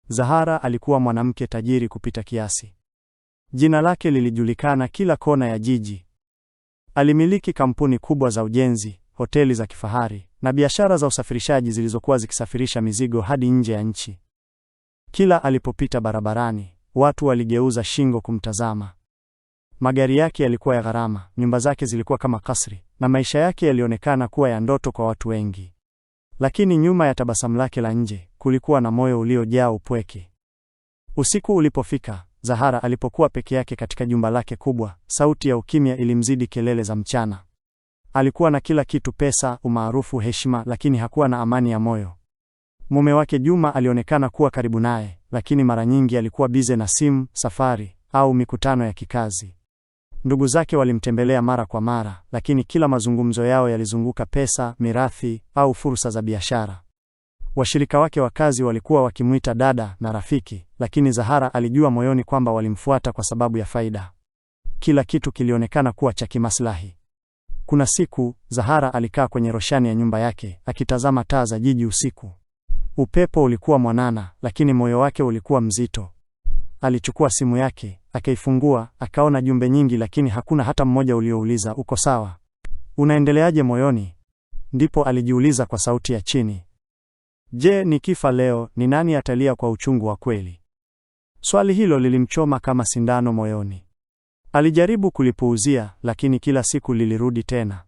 Zahara alikuwa mwanamke tajiri kupita kiasi. Jina lake lilijulikana kila kona ya jiji. Alimiliki kampuni kubwa za ujenzi, hoteli za kifahari, na biashara za usafirishaji zilizokuwa zikisafirisha mizigo hadi nje ya nchi. Kila alipopita barabarani, watu waligeuza shingo kumtazama. Magari yake yalikuwa ya gharama, nyumba zake zilikuwa kama kasri, na maisha yake yalionekana kuwa ya ndoto kwa watu wengi. Lakini nyuma ya tabasamu lake la nje, kulikuwa na moyo uliojaa upweke. Usiku ulipofika, Zahara alipokuwa peke yake katika jumba lake kubwa, sauti ya ukimya ilimzidi kelele za mchana. Alikuwa na kila kitu: pesa, umaarufu, heshima, lakini hakuwa na amani ya moyo. Mume wake Juma alionekana kuwa karibu naye, lakini mara nyingi alikuwa bize na simu, safari, au mikutano ya kikazi. Ndugu zake walimtembelea mara kwa mara, lakini kila mazungumzo yao yalizunguka pesa, mirathi, au fursa za biashara. Washirika wake wa kazi walikuwa wakimuita dada na rafiki, lakini Zahara alijua moyoni kwamba walimfuata kwa sababu ya faida. Kila kitu kilionekana kuwa cha kimaslahi. Kuna siku, Zahara alikaa kwenye roshani ya nyumba yake, akitazama taa za jiji usiku. Upepo ulikuwa mwanana, lakini moyo wake ulikuwa mzito. Alichukua simu yake, akaifungua, akaona jumbe nyingi, lakini hakuna hata mmoja uliouliza uko sawa, unaendeleaje moyoni. Ndipo alijiuliza kwa sauti ya chini, je, nikifa leo, ni nani atalia kwa uchungu wa kweli? Swali hilo lilimchoma kama sindano moyoni. Alijaribu kulipuuzia, lakini kila siku lilirudi tena.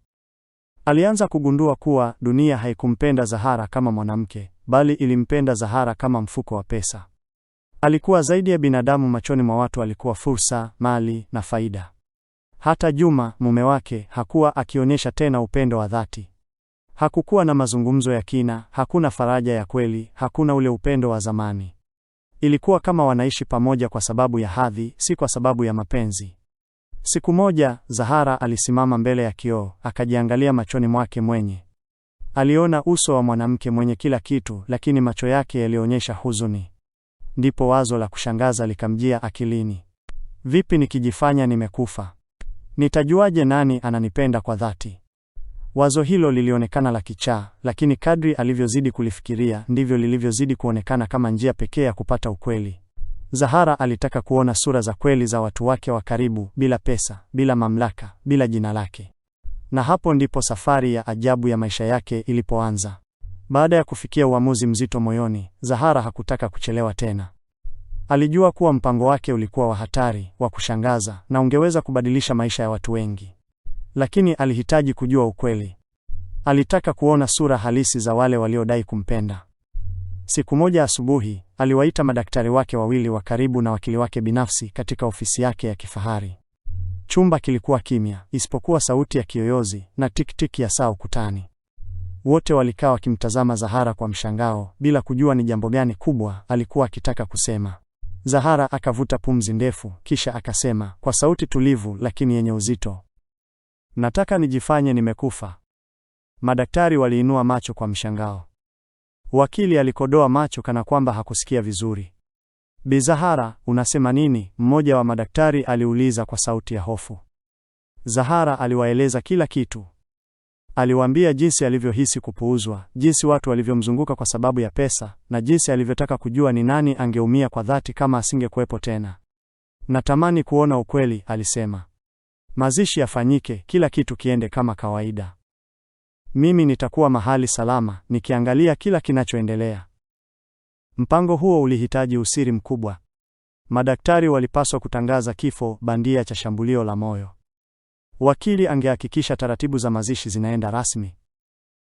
Alianza kugundua kuwa dunia haikumpenda Zahara kama mwanamke, bali ilimpenda Zahara kama mfuko wa pesa. Alikuwa zaidi ya binadamu machoni mwa watu, alikuwa fursa, mali na faida. Hata Juma, mume wake, hakuwa akionyesha tena upendo wa dhati. Hakukuwa na mazungumzo ya kina, hakuna faraja ya kweli, hakuna ule upendo wa zamani. Ilikuwa kama wanaishi pamoja kwa sababu ya hadhi, si kwa sababu ya mapenzi. Siku moja, Zahara alisimama mbele ya kioo, akajiangalia machoni mwake mwenye. Aliona uso wa mwanamke mwenye kila kitu, lakini macho yake yalionyesha huzuni. Ndipo wazo la kushangaza likamjia akilini. Vipi nikijifanya nimekufa? Nitajuaje nani ananipenda kwa dhati? Wazo hilo lilionekana la kichaa, lakini kadri alivyozidi kulifikiria, ndivyo lilivyozidi kuonekana kama njia pekee ya kupata ukweli. Zahara alitaka kuona sura za kweli za watu wake wa karibu, bila pesa, bila mamlaka, bila jina lake. Na hapo ndipo safari ya ajabu ya maisha yake ilipoanza. Baada ya kufikia uamuzi mzito moyoni, Zahara hakutaka kuchelewa tena. Alijua kuwa mpango wake ulikuwa wa hatari, wa kushangaza, na ungeweza kubadilisha maisha ya watu wengi. Lakini alihitaji kujua ukweli. Alitaka kuona sura halisi za wale waliodai kumpenda. Siku moja asubuhi, aliwaita madaktari wake wawili wa karibu na wakili wake binafsi katika ofisi yake ya kifahari. Chumba kilikuwa kimya, isipokuwa sauti ya kiyoyozi na tik-tik ya saa ukutani. Wote walikaa wakimtazama Zahara kwa mshangao, bila kujua ni jambo gani kubwa alikuwa akitaka kusema. Zahara akavuta pumzi ndefu, kisha akasema kwa sauti tulivu lakini yenye uzito, nataka nijifanye nimekufa. Madaktari waliinua macho kwa mshangao. Wakili alikodoa macho kana kwamba hakusikia vizuri. Bi Zahara, unasema nini? Mmoja wa madaktari aliuliza kwa sauti ya hofu. Zahara aliwaeleza kila kitu. Aliwaambia jinsi alivyohisi kupuuzwa, jinsi watu walivyomzunguka kwa sababu ya pesa, na jinsi alivyotaka kujua ni nani angeumia kwa dhati kama asingekuwepo tena. Natamani kuona ukweli, alisema. Mazishi yafanyike, kila kitu kiende kama kawaida. Mimi nitakuwa mahali salama, nikiangalia kila kinachoendelea. Mpango huo ulihitaji usiri mkubwa. Madaktari walipaswa kutangaza kifo bandia cha shambulio la moyo. Wakili angehakikisha taratibu za mazishi zinaenda rasmi.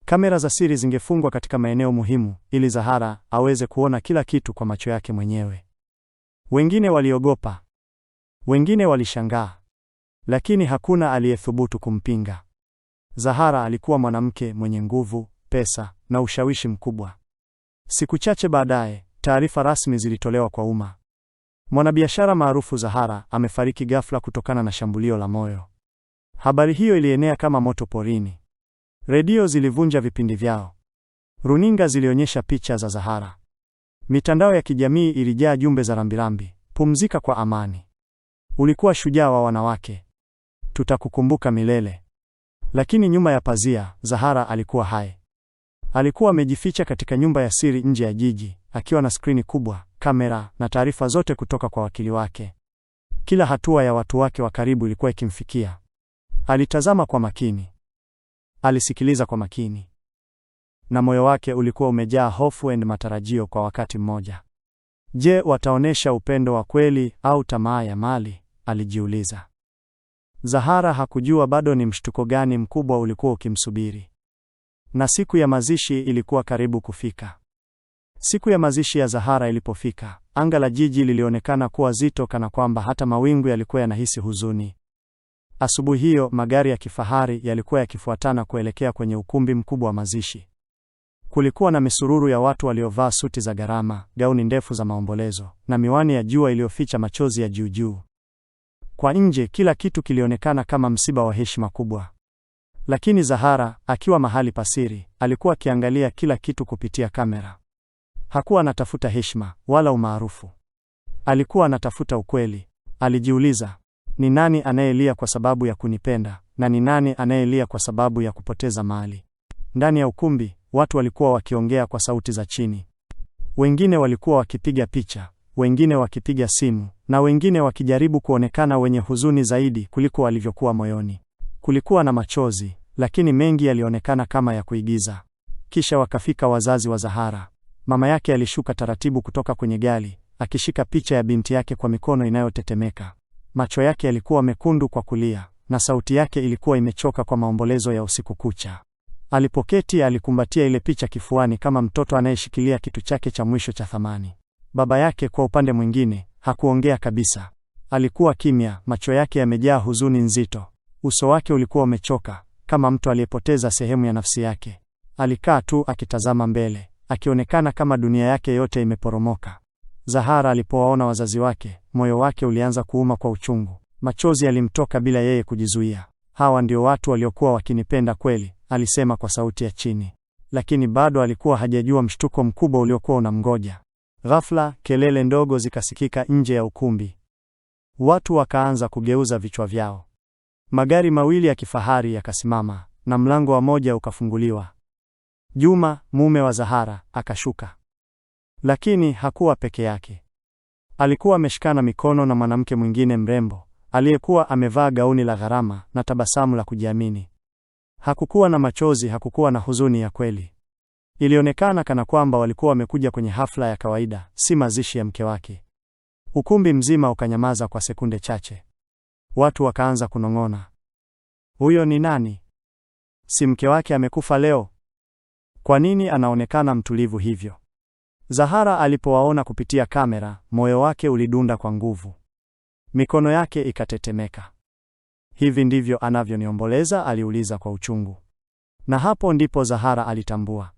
Kamera za siri zingefungwa katika maeneo muhimu, ili Zahara aweze kuona kila kitu kwa macho yake mwenyewe. Wengine waliogopa. Wengine walishangaa. Lakini hakuna aliyethubutu kumpinga. Zahara alikuwa mwanamke mwenye nguvu, pesa, na ushawishi mkubwa. Siku chache baadaye, taarifa rasmi zilitolewa kwa umma. Mwanabiashara maarufu Zahara amefariki ghafla kutokana na shambulio la moyo. Habari hiyo ilienea kama moto porini. Redio zilivunja vipindi vyao. Runinga zilionyesha picha za Zahara. Mitandao ya kijamii ilijaa jumbe za rambirambi, pumzika kwa amani. Ulikuwa shujaa wa wanawake. Tutakukumbuka milele. Lakini nyuma ya pazia, Zahara alikuwa hai. Alikuwa amejificha katika nyumba ya siri nje ya jiji, akiwa na skrini kubwa, kamera na taarifa zote kutoka kwa wakili wake. Kila hatua ya watu wake wa karibu ilikuwa ikimfikia. Alitazama kwa makini. Alisikiliza kwa makini. Na moyo wake ulikuwa umejaa hofu na matarajio kwa wakati mmoja. Je, wataonesha upendo wa kweli au tamaa ya mali? Alijiuliza. Zahara hakujua bado ni mshtuko gani mkubwa ulikuwa ukimsubiri. Na siku ya mazishi ilikuwa karibu kufika. Siku ya mazishi ya Zahara ilipofika, anga la jiji lilionekana kuwa zito kana kwamba hata mawingu yalikuwa yanahisi huzuni. Asubuhi hiyo, magari ya kifahari yalikuwa yakifuatana kuelekea kwenye ukumbi mkubwa wa mazishi. Kulikuwa na misururu ya watu waliovaa suti za gharama, gauni ndefu za maombolezo, na miwani ya jua iliyoficha machozi ya juu. Kwa nje, kila kitu kilionekana kama msiba wa heshima kubwa. Lakini Zahara, akiwa mahali pasiri, alikuwa akiangalia kila kitu kupitia kamera. Hakuwa anatafuta heshima wala umaarufu. Alikuwa anatafuta ukweli. Alijiuliza, ni nani anayelia kwa sababu ya kunipenda, na ni nani anayelia kwa sababu ya kupoteza mali? Ndani ya ukumbi, watu walikuwa wakiongea kwa sauti za chini. Wengine walikuwa wakipiga picha, wengine wakipiga simu, na wengine wakijaribu kuonekana wenye huzuni zaidi kuliko walivyokuwa moyoni. Kulikuwa na machozi, lakini mengi yalionekana kama ya kuigiza. Kisha wakafika wazazi wa Zahara. Mama yake alishuka taratibu kutoka kwenye gari, akishika picha ya binti yake kwa mikono inayotetemeka. Macho yake yalikuwa mekundu kwa kulia, na sauti yake ilikuwa imechoka kwa maombolezo ya usiku kucha. Alipoketi, alikumbatia ile picha kifuani kama mtoto anayeshikilia kitu chake cha mwisho cha thamani. Baba yake, kwa upande mwingine, hakuongea kabisa. Alikuwa kimya, macho yake yamejaa huzuni nzito. Uso wake ulikuwa umechoka, kama mtu aliyepoteza sehemu ya nafsi yake. Alikaa tu akitazama mbele, akionekana kama dunia yake yote imeporomoka. Zahara alipowaona wazazi wake, moyo wake ulianza kuuma kwa uchungu. Machozi yalimtoka bila yeye kujizuia. Hawa ndio watu waliokuwa wakinipenda kweli, alisema kwa sauti ya chini. Lakini bado alikuwa hajajua mshtuko mkubwa uliokuwa unamngoja. Ghafla, kelele ndogo zikasikika nje ya ukumbi. Watu wakaanza kugeuza vichwa vyao. Magari mawili ya kifahari yakasimama, na mlango wa moja ukafunguliwa. Juma, mume wa Zahara, akashuka. Lakini hakuwa peke yake. Alikuwa ameshikana mikono na mwanamke mwingine mrembo, aliyekuwa amevaa gauni la gharama na tabasamu la kujiamini. Hakukuwa na machozi, hakukuwa na huzuni ya kweli. Ilionekana kana kwamba walikuwa wamekuja kwenye hafla ya kawaida, si mazishi ya mke wake. Ukumbi mzima ukanyamaza kwa sekunde chache. Watu wakaanza kunong'ona. Huyo ni nani? Si mke wake amekufa leo? Kwa nini anaonekana mtulivu hivyo? Zahara alipowaona kupitia kamera, moyo wake ulidunda kwa nguvu. Mikono yake ikatetemeka. Hivi ndivyo anavyoniomboleza? Aliuliza kwa uchungu. Na hapo ndipo Zahara alitambua.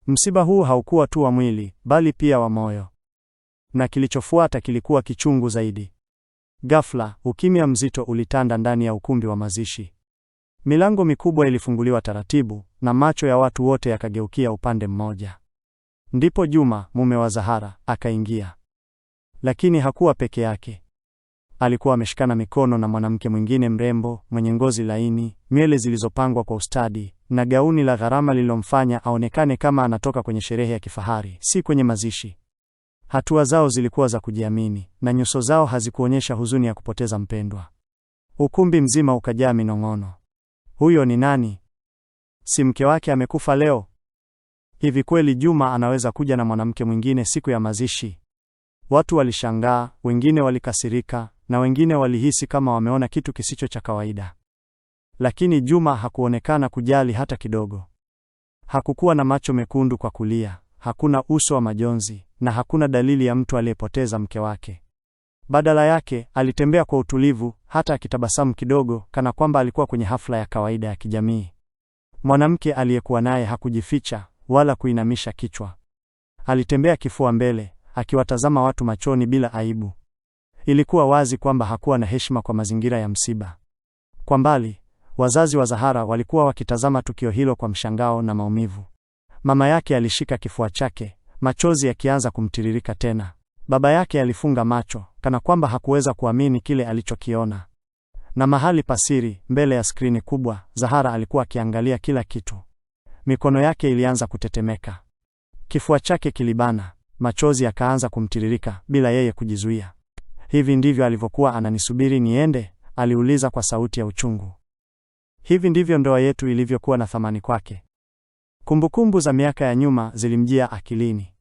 Msiba huu haukuwa tu wa mwili, bali pia wa moyo. Na kilichofuata kilikuwa kichungu zaidi. Ghafla, ukimya mzito ulitanda ndani ya ukumbi wa mazishi. Milango mikubwa ilifunguliwa taratibu, na macho ya watu wote yakageukia upande mmoja. Ndipo Juma, mume wa Zahara, akaingia. Lakini hakuwa peke yake. Alikuwa ameshikana mikono na mwanamke mwingine mrembo, mwenye ngozi laini, nywele zilizopangwa kwa ustadi, na gauni la gharama lililomfanya aonekane kama anatoka kwenye sherehe ya kifahari, si kwenye mazishi. Hatua zao zilikuwa za kujiamini, na nyuso zao hazikuonyesha huzuni ya kupoteza mpendwa. Ukumbi mzima ukajaa minong'ono. Huyo ni nani? Si mke wake amekufa leo? Hivi kweli Juma anaweza kuja na mwanamke mwingine siku ya mazishi? Watu walishangaa, wengine walikasirika, na wengine walihisi kama wameona kitu kisicho cha kawaida. Lakini Juma hakuonekana kujali hata kidogo. Hakukuwa na macho mekundu kwa kulia, hakuna uso wa majonzi, na hakuna dalili ya mtu aliyepoteza mke wake. Badala yake, alitembea kwa utulivu, hata akitabasamu kidogo, kana kwamba alikuwa kwenye hafla ya kawaida ya kijamii. Mwanamke aliyekuwa naye hakujificha wala kuinamisha kichwa. Alitembea kifua mbele, akiwatazama watu machoni bila aibu. Ilikuwa wazi kwamba hakuwa na heshima kwa mazingira ya msiba. Kwa mbali, wazazi wa Zahara walikuwa wakitazama tukio hilo kwa mshangao na maumivu. Mama yake alishika kifua chake, machozi yakianza kumtiririka tena. Baba yake alifunga macho, kana kwamba hakuweza kuamini kile alichokiona. Na mahali pasiri, mbele ya skrini kubwa, Zahara alikuwa akiangalia kila kitu. Mikono yake ilianza kutetemeka. Kifua chake kilibana, Machozi yakaanza kumtiririka bila yeye kujizuia. Hivi ndivyo alivyokuwa ananisubiri niende? Aliuliza kwa sauti ya uchungu. Hivi ndivyo ndoa yetu ilivyokuwa na thamani kwake. Kumbukumbu za miaka ya nyuma zilimjia akilini.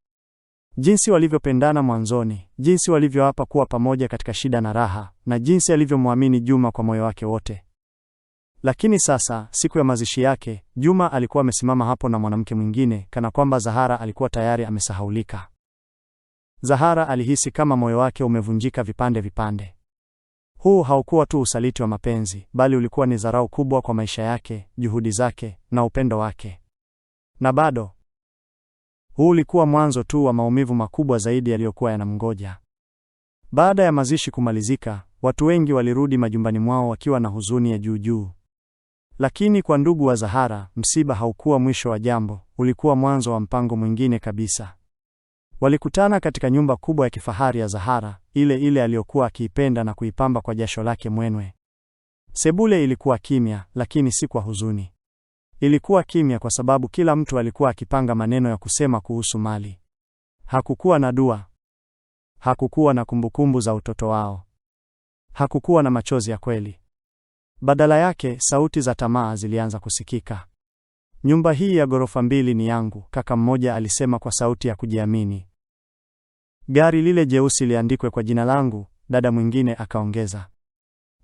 Jinsi walivyopendana mwanzoni, jinsi walivyoapa kuwa pamoja katika shida na raha, na jinsi alivyomwamini Juma kwa moyo wake wote. Lakini sasa, siku ya mazishi yake, Juma alikuwa amesimama hapo na mwanamke mwingine, kana kwamba Zahara alikuwa tayari amesahaulika. Zahara alihisi kama moyo wake umevunjika vipande vipande. Huu haukuwa tu usaliti wa mapenzi, bali ulikuwa ni dharau kubwa kwa maisha yake, juhudi zake, na upendo wake. Na bado, huu ulikuwa mwanzo tu wa maumivu makubwa zaidi yaliyokuwa yanamngoja. Baada ya mazishi kumalizika, watu wengi walirudi majumbani mwao wakiwa na huzuni ya juu juu. Lakini kwa ndugu wa Zahara, msiba haukuwa mwisho wa jambo, ulikuwa mwanzo wa mpango mwingine kabisa. Walikutana katika nyumba kubwa ya kifahari ya Zahara, ile ile aliyokuwa akiipenda na kuipamba kwa jasho lake mwenyewe. Sebule ilikuwa kimya, lakini si kwa huzuni. Ilikuwa kimya kwa sababu kila mtu alikuwa akipanga maneno ya kusema kuhusu mali. Hakukuwa na dua. Hakukuwa na kumbukumbu za utoto wao. Hakukuwa na machozi ya kweli. Badala yake, sauti za tamaa zilianza kusikika. Nyumba hii ya ghorofa 2 ni yangu, kaka mmoja alisema kwa sauti ya kujiamini. Gari lile jeusi liandikwe kwa jina langu, dada mwingine akaongeza.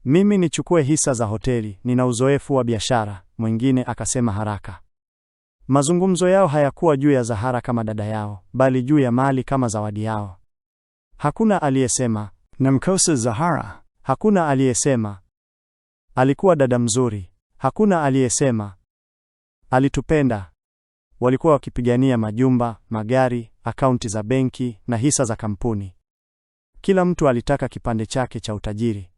Mimi nichukue hisa za hoteli, nina uzoefu wa biashara, mwingine akasema haraka. Mazungumzo yao hayakuwa juu ya Zahara kama dada yao, bali juu ya mali kama zawadi yao. Hakuna aliyesema, namkosa Zahara. Hakuna aliyesema, alikuwa dada mzuri. Hakuna aliyesema, alitupenda. Walikuwa wakipigania majumba, magari, akaunti za benki na hisa za kampuni. Kila mtu alitaka kipande chake cha utajiri.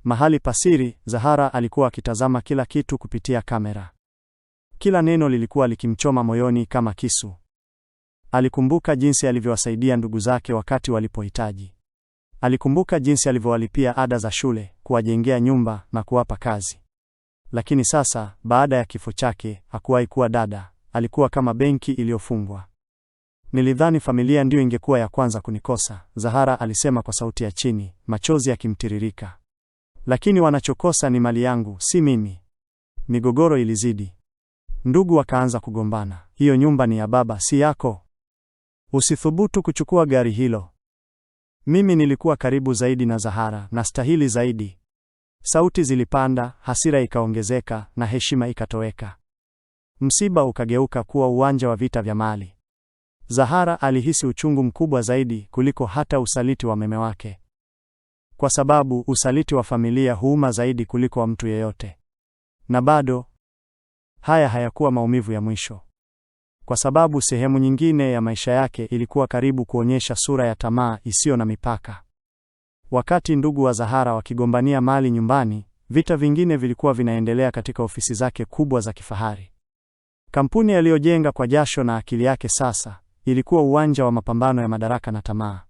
Mahali pasiri, Zahara alikuwa akitazama kila kitu kupitia kamera. Kila neno lilikuwa likimchoma moyoni kama kisu. Alikumbuka jinsi alivyowasaidia ndugu zake wakati walipohitaji. Alikumbuka jinsi alivyowalipia ada za shule, kuwajengea nyumba na kuwapa kazi. Lakini sasa, baada ya kifo chake, hakuwahi kuwa dada, alikuwa kama benki iliyofungwa. Nilidhani familia ndiyo ingekuwa ya kwanza kunikosa, Zahara alisema kwa sauti ya chini, machozi yakimtiririka. Lakini wanachokosa ni mali yangu, si mimi. Migogoro ilizidi. Ndugu wakaanza kugombana. Hiyo nyumba ni ya baba, si yako. Usithubutu kuchukua gari hilo. Mimi nilikuwa karibu zaidi na Zahara, na stahili zaidi. Sauti zilipanda, hasira ikaongezeka, na heshima ikatoweka. Msiba ukageuka kuwa uwanja wa vita vya mali. Zahara alihisi uchungu mkubwa zaidi kuliko hata usaliti wa mume wake. Kwa sababu usaliti wa familia huuma zaidi kuliko wa mtu yeyote. Na bado, haya hayakuwa maumivu ya mwisho. Kwa sababu sehemu nyingine ya maisha yake ilikuwa karibu kuonyesha sura ya tamaa isiyo na mipaka. Wakati ndugu wa Zahara wakigombania mali nyumbani, vita vingine vilikuwa vinaendelea katika ofisi zake kubwa za kifahari. Kampuni aliyojenga kwa jasho na akili yake sasa ilikuwa uwanja wa mapambano ya madaraka na tamaa.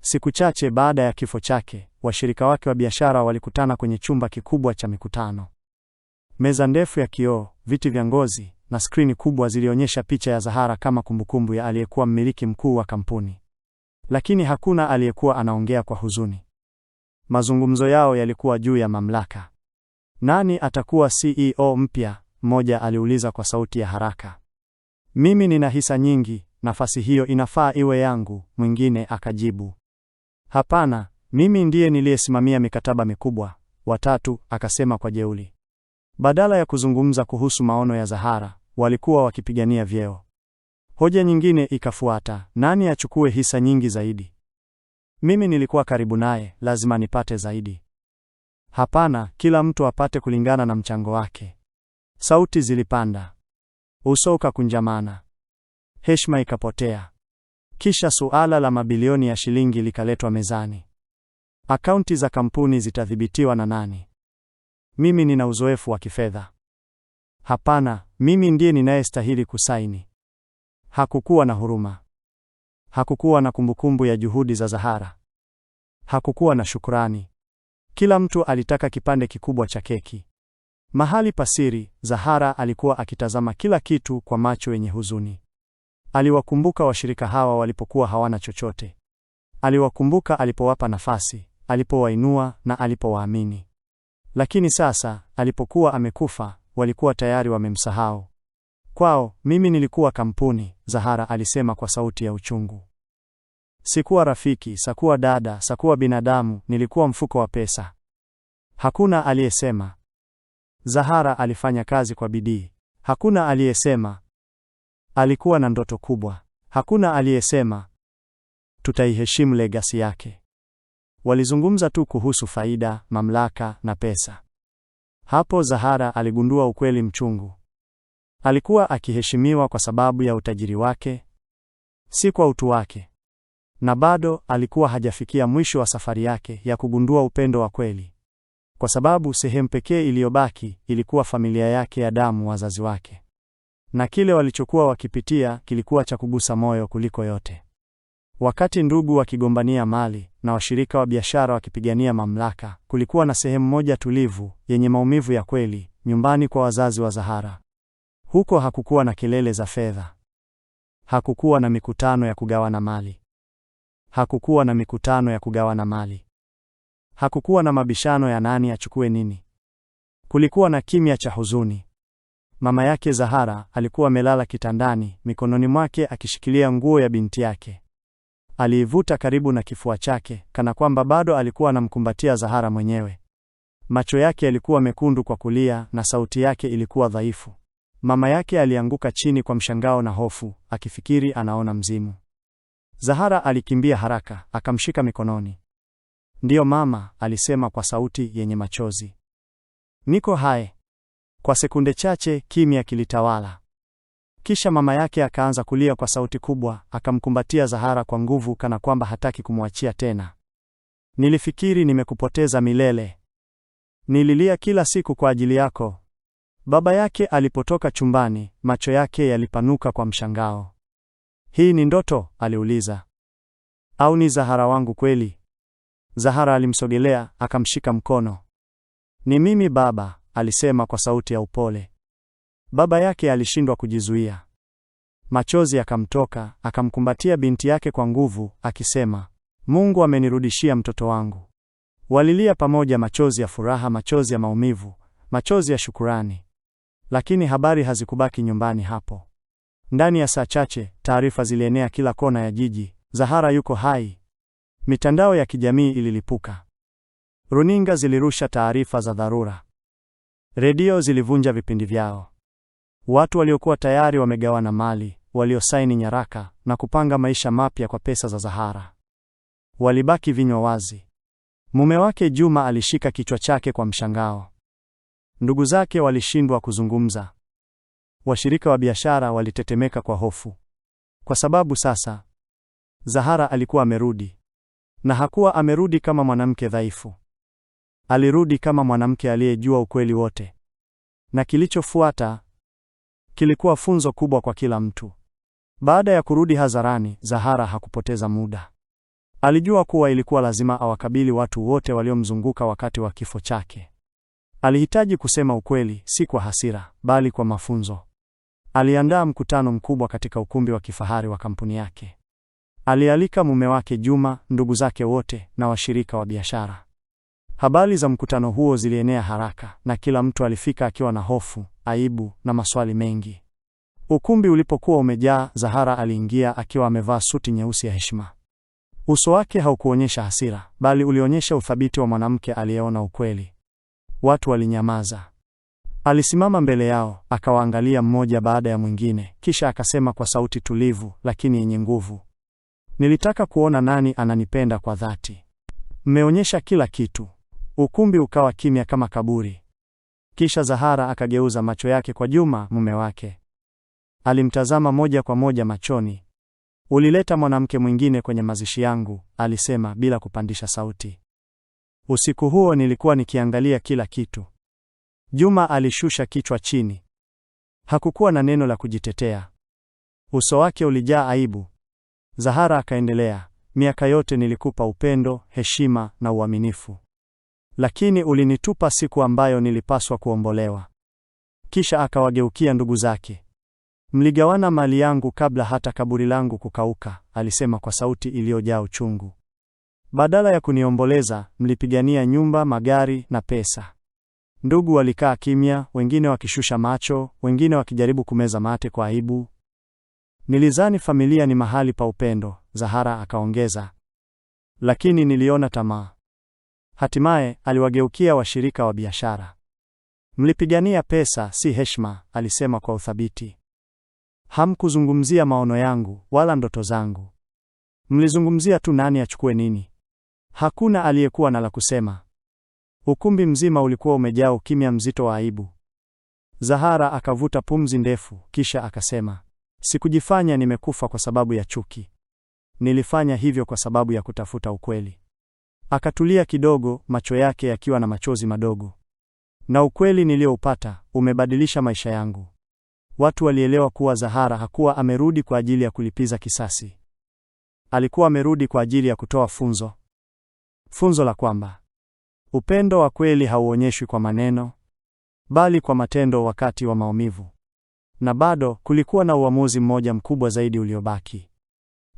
Siku chache baada ya kifo chake, washirika wake wa biashara walikutana kwenye chumba kikubwa cha mikutano. Meza ndefu ya kioo, viti vya ngozi na skrini kubwa zilionyesha picha ya Zahara kama kumbukumbu ya aliyekuwa mmiliki mkuu wa kampuni. Lakini hakuna aliyekuwa anaongea kwa huzuni. Mazungumzo yao yalikuwa juu ya mamlaka. Nani atakuwa CEO mpya? Mmoja aliuliza kwa sauti ya haraka. Mimi nina hisa nyingi, nafasi hiyo inafaa iwe yangu, mwingine akajibu. Hapana, mimi ndiye niliyesimamia mikataba mikubwa, watatu akasema kwa jeuri. Badala ya kuzungumza kuhusu maono ya Zahara, walikuwa wakipigania vyeo. Hoja nyingine ikafuata, nani achukue hisa nyingi zaidi? Mimi nilikuwa karibu naye, lazima nipate zaidi. Hapana, kila mtu apate kulingana na mchango wake. Sauti zilipanda. Uso ukakunjamana. Heshima ikapotea. Kisha suala la mabilioni ya shilingi likaletwa mezani. Akaunti za kampuni zitadhibitiwa na nani? Mimi nina uzoefu wa kifedha. Hapana, mimi ndiye ninayestahili kusaini. Hakukuwa na huruma. Hakukuwa na kumbukumbu ya juhudi za Zahara. Hakukuwa na shukrani. Kila mtu alitaka kipande kikubwa cha keki. Mahali pasiri, Zahara alikuwa akitazama kila kitu kwa macho yenye huzuni. Aliwakumbuka washirika hawa walipokuwa hawana chochote. Aliwakumbuka alipowapa nafasi, alipowainua na alipowaamini. Lakini sasa, alipokuwa amekufa, walikuwa tayari wamemsahau. Kwao, mimi nilikuwa kampuni, Zahara alisema kwa sauti ya uchungu. Sikuwa rafiki, sakuwa dada, sakuwa binadamu, nilikuwa mfuko wa pesa. Hakuna aliyesema. Zahara alifanya kazi kwa bidii. Hakuna aliyesema. Alikuwa na ndoto kubwa. Hakuna aliyesema tutaiheshimu legacy yake. Walizungumza tu kuhusu faida, mamlaka na pesa. Hapo Zahara aligundua ukweli mchungu. Alikuwa akiheshimiwa kwa sababu ya utajiri wake, si kwa utu wake. Na bado alikuwa hajafikia mwisho wa safari yake ya kugundua upendo wa kweli. Kwa sababu sehemu pekee iliyobaki ilikuwa familia yake ya damu, wazazi wake. Na kile walichokuwa wakipitia kilikuwa cha kugusa moyo kuliko yote. Wakati ndugu wakigombania mali na washirika wa biashara wakipigania mamlaka, kulikuwa na sehemu moja tulivu yenye maumivu ya kweli, nyumbani kwa wazazi wa Zahara. Huko hakukuwa na kelele za fedha. Hakukuwa na mikutano ya kugawana mali. Hakukuwa na mikutano ya kugawana mali. Hakukuwa na mabishano ya nani achukue nini. Kulikuwa na kimya cha huzuni. Mama yake Zahara alikuwa amelala kitandani, mikononi mwake akishikilia nguo ya binti yake. Aliivuta karibu na kifua chake, kana kwamba bado alikuwa anamkumbatia Zahara mwenyewe. Macho yake yalikuwa mekundu kwa kulia na sauti yake ilikuwa dhaifu. Mama yake alianguka chini kwa mshangao na hofu, akifikiri anaona mzimu. Zahara alikimbia haraka, akamshika mikononi. "Ndiyo mama," alisema kwa sauti yenye machozi. "Niko hai." Kwa sekunde chache kimya kilitawala. Kisha mama yake akaanza kulia kwa sauti kubwa, akamkumbatia Zahara kwa nguvu kana kwamba hataki kumwachia tena. "Nilifikiri nimekupoteza milele. Nililia kila siku kwa ajili yako." Baba yake alipotoka chumbani, macho yake yalipanuka kwa mshangao. "Hii ni ndoto?" aliuliza. "Au ni Zahara wangu kweli?" Zahara alimsogelea, akamshika mkono. "Ni mimi baba," alisema kwa sauti ya upole. Baba yake alishindwa kujizuia. Machozi yakamtoka, akamkumbatia binti yake kwa nguvu, akisema, "Mungu amenirudishia mtoto wangu." Walilia pamoja, machozi ya furaha, machozi ya maumivu, machozi ya shukurani. Lakini habari hazikubaki nyumbani hapo. Ndani ya saa chache, taarifa zilienea kila kona ya jiji. Zahara yuko hai. Mitandao ya kijamii ililipuka. Runinga zilirusha taarifa za dharura. Redio zilivunja vipindi vyao. Watu waliokuwa tayari wamegawana mali, waliosaini nyaraka na kupanga maisha mapya kwa pesa za Zahara, walibaki vinywa wazi. Mume wake Juma alishika kichwa chake kwa mshangao. Ndugu zake walishindwa kuzungumza. Washirika wa biashara walitetemeka kwa hofu. Kwa sababu sasa Zahara alikuwa amerudi. Na hakuwa amerudi kama mwanamke dhaifu. Alirudi kama mwanamke aliyejua ukweli wote. Na kilichofuata kilikuwa funzo kubwa kwa kila mtu. Baada ya kurudi hadharani, Zahara hakupoteza muda. Alijua kuwa ilikuwa lazima awakabili watu wote waliomzunguka wakati wa kifo chake. Alihitaji kusema ukweli, si kwa hasira, bali kwa mafunzo. Aliandaa mkutano mkubwa katika ukumbi wa kifahari wa kampuni yake. Alialika mume wake Juma, ndugu zake wote na washirika wa biashara. Habari za mkutano huo zilienea haraka na kila mtu alifika akiwa na hofu, aibu na maswali mengi. Ukumbi ulipokuwa umejaa, Zahara aliingia akiwa amevaa suti nyeusi ya heshima. Uso wake haukuonyesha hasira, bali ulionyesha uthabiti wa mwanamke aliyeona ukweli. Watu walinyamaza. Alisimama mbele yao, akawaangalia mmoja baada ya mwingine, kisha akasema kwa sauti tulivu lakini yenye nguvu, "Nilitaka kuona nani ananipenda kwa dhati. Mmeonyesha kila kitu." Ukumbi ukawa kimya kama kaburi. Kisha Zahara akageuza macho yake kwa Juma, mume wake. Alimtazama moja kwa moja machoni. "Ulileta mwanamke mwingine kwenye mazishi yangu," alisema bila kupandisha sauti. Usiku huo nilikuwa nikiangalia kila kitu. Juma alishusha kichwa chini. Hakukuwa na neno la kujitetea. Uso wake ulijaa aibu. Zahara akaendelea, "Miaka yote nilikupa upendo, heshima na uaminifu. Lakini ulinitupa siku ambayo nilipaswa kuombolewa." Kisha akawageukia ndugu zake. Mligawana mali yangu kabla hata kaburi langu kukauka, alisema kwa sauti iliyojaa uchungu. Badala ya kuniomboleza, mlipigania nyumba, magari na pesa. Ndugu walikaa kimya, wengine wakishusha macho, wengine wakijaribu kumeza mate kwa aibu. Nilizani familia ni mahali pa upendo, Zahara akaongeza. Lakini niliona tamaa. Hatimaye aliwageukia washirika wa biashara. Mlipigania pesa, si heshima, alisema kwa uthabiti. Hamkuzungumzia maono yangu wala ndoto zangu. Mlizungumzia tu nani achukue nini. Hakuna aliyekuwa na la kusema. Ukumbi mzima ulikuwa umejaa ukimya mzito wa aibu. Zahara akavuta pumzi ndefu, kisha akasema, sikujifanya nimekufa kwa sababu ya chuki. Nilifanya hivyo kwa sababu ya kutafuta ukweli. Akatulia kidogo, macho yake yakiwa na machozi madogo. Na ukweli nilioupata umebadilisha maisha yangu. Watu walielewa kuwa Zahara hakuwa amerudi kwa ajili ya kulipiza kisasi. Alikuwa amerudi kwa ajili ya kutoa funzo. Funzo la kwamba upendo wa kweli hauonyeshwi kwa maneno, bali kwa matendo wakati wa maumivu. Na bado kulikuwa na uamuzi mmoja mkubwa zaidi uliobaki.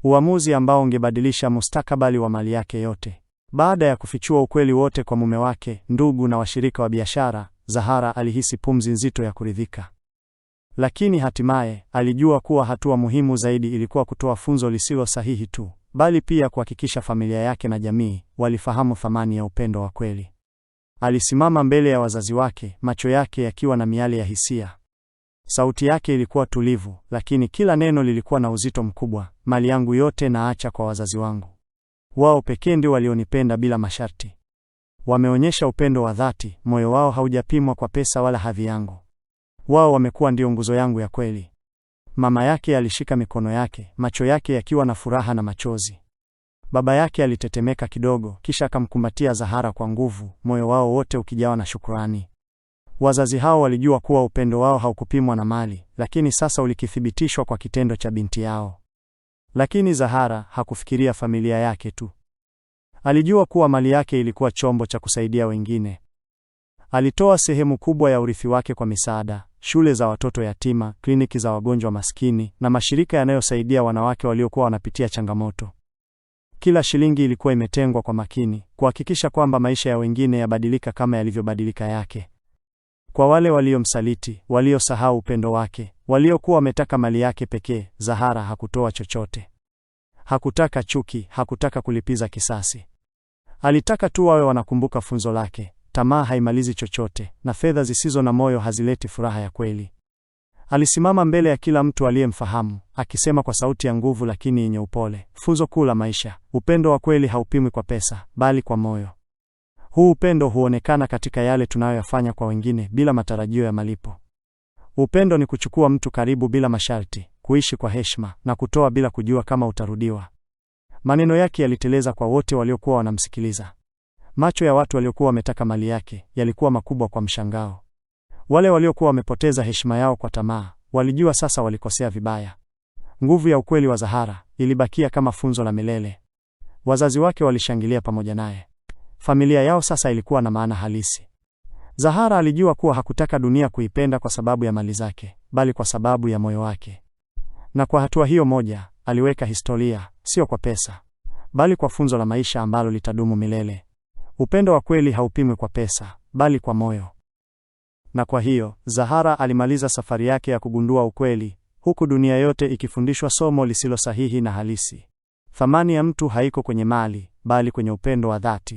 Uamuzi ambao ungebadilisha mustakabali wa mali yake yote. Baada ya kufichua ukweli wote kwa mume wake, ndugu na washirika wa biashara, Zahara alihisi pumzi nzito ya kuridhika. Lakini hatimaye alijua kuwa hatua muhimu zaidi ilikuwa kutoa funzo lisilo sahihi tu, bali pia kuhakikisha familia yake na jamii walifahamu thamani ya upendo wa kweli. Alisimama mbele ya wazazi wake, macho yake yakiwa na miale ya hisia. Sauti yake ilikuwa tulivu, lakini kila neno lilikuwa na uzito mkubwa. Mali yangu yote naacha kwa wazazi wangu. Wao pekee ndio walionipenda bila masharti. Wameonyesha upendo wa dhati, moyo wao haujapimwa kwa pesa wala hadhi yangu. Wao wamekuwa ndio nguzo yangu ya kweli. Mama yake alishika mikono yake, macho yake yakiwa na furaha na machozi. Baba yake alitetemeka kidogo, kisha akamkumbatia Zahara kwa nguvu, moyo wao wote ukijawa na shukrani. Wazazi hao walijua kuwa upendo wao haukupimwa na mali, lakini sasa ulikithibitishwa kwa kitendo cha binti yao. Lakini Zahara hakufikiria familia yake tu. Alijua kuwa mali yake ilikuwa chombo cha kusaidia wengine. Alitoa sehemu kubwa ya urithi wake kwa misaada, shule za watoto yatima, kliniki za wagonjwa maskini na mashirika yanayosaidia wanawake waliokuwa wanapitia changamoto. Kila shilingi ilikuwa imetengwa kwa makini, kuhakikisha kwamba maisha ya wengine yabadilika kama yalivyobadilika yake. Kwa wale waliomsaliti, waliosahau upendo wake, waliokuwa wametaka mali yake pekee, Zahara hakutoa chochote. Hakutaka chuki, hakutaka kulipiza kisasi. Alitaka tu wawe wanakumbuka funzo lake. Tamaa haimalizi chochote, na fedha zisizo na moyo hazileti furaha ya kweli. Alisimama mbele ya kila mtu aliyemfahamu, akisema kwa sauti ya nguvu lakini yenye upole, funzo kuu la maisha: upendo wa kweli haupimwi kwa pesa, bali kwa moyo. Huu upendo huonekana katika yale tunayoyafanya kwa wengine bila matarajio ya malipo. Upendo ni kuchukua mtu karibu bila masharti, kuishi kwa heshima na kutoa bila kujua kama utarudiwa. Maneno yake yaliteleza kwa wote waliokuwa wanamsikiliza. Macho ya watu waliokuwa wametaka mali yake yalikuwa makubwa kwa mshangao. Wale waliokuwa wamepoteza heshima yao kwa tamaa, walijua sasa walikosea vibaya. Nguvu ya ukweli wa Zahara ilibakia kama funzo la milele. Wazazi wake walishangilia pamoja naye. Familia yao sasa ilikuwa na maana halisi. Zahara alijua kuwa hakutaka dunia kuipenda kwa sababu ya mali zake, bali kwa sababu ya moyo wake. Na kwa hatua hiyo moja, aliweka historia, sio kwa pesa, bali kwa funzo la maisha ambalo litadumu milele. Upendo wa kweli haupimwi kwa pesa, bali kwa moyo. Na kwa hiyo, Zahara alimaliza safari yake ya kugundua ukweli, huku dunia yote ikifundishwa somo lisilo sahihi na halisi. Thamani ya mtu haiko kwenye mali, bali kwenye upendo wa dhati.